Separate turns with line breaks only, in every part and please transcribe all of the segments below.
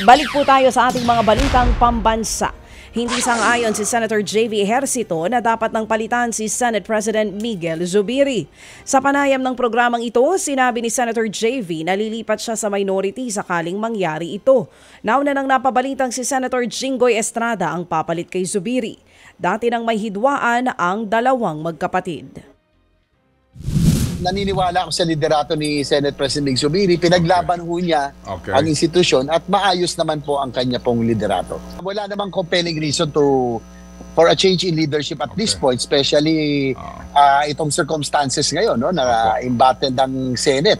Balik po tayo sa ating mga balitang pambansa. Hindi sang-ayon si Senator JV Ejercito na dapat nang palitan si Senate President Miguel Zubiri. Sa panayam ng programang ito, sinabi ni Senator JV na lilipat siya sa minority sakaling mangyari ito. Nauna nang napabalitang si Senator Jinggoy Estrada ang papalit kay Zubiri. Dati nang may hidwaan ang dalawang magkapatid.
Naniniwala ako sa liderato ni Senate President Zubiri. Pinaglaban ho niya ang institusyon at maayos naman po ang kanya pong liderato. Wala namang compelling reason for a change in leadership at this point, especially itong circumstances ngayon, no, na embattled ang Senate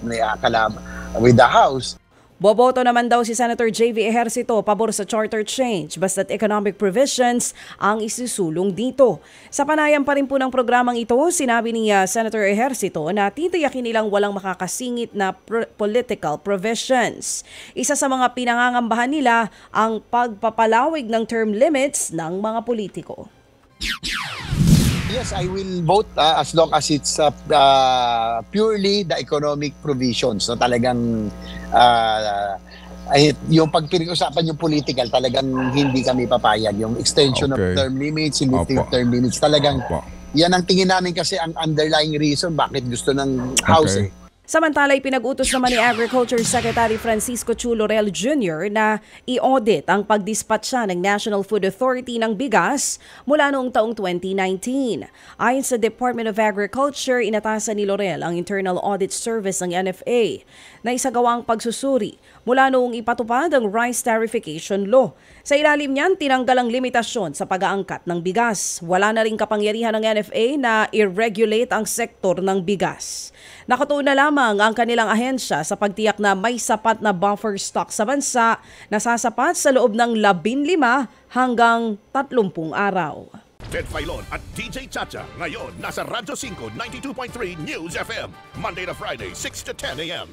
with the House.
Boboto naman daw si Senator JV Ejercito pabor sa charter change basta't economic provisions ang isusulong dito. Sa panayam pa rin po ng programang ito, sinabi ni Senator Ejercito na titiyakin nilang walang makakasingit na political provisions. Isa sa mga pinangangambahan nila ang pagpapalawig ng term limits ng mga politiko.
Yes, I will vote as long as it's purely the economic provisions. No? Talagang yung pag pinag-usapan yung political, talagang hindi kami papayag. Yung extension of term limits, yung lifting of term limits, talagang yan ang tingin namin kasi ang underlying reason bakit gusto ng House.
Samantala, pinag-utos naman ni Agriculture Secretary Francisco Chu Laurel Jr. na i-audit ang pagdispatcha ng National Food Authority ng bigas mula noong taong 2019. Ayon sa Department of Agriculture, inatasan ni Laurel ang Internal Audit Service ng NFA na isagawa ang pagsusuri mula noong ipatupad ang Rice Tariffication Law. Sa ilalim niyan, tinanggal ang limitasyon sa pag-aangkat ng bigas. Wala na rin kapangyarihan ng NFA na i-regulate ang sektor ng bigas. Nakatuon na lamang ang kanilang ahensya sa pagtiyak na may sapat na buffer stock sa bansa na sasapat sa loob ng 15 hanggang 30 araw.
Ted Filon at DJ Chacha ngayon nasa Radyo 5 92.3 News FM Monday to Friday 6 to 10 a.m.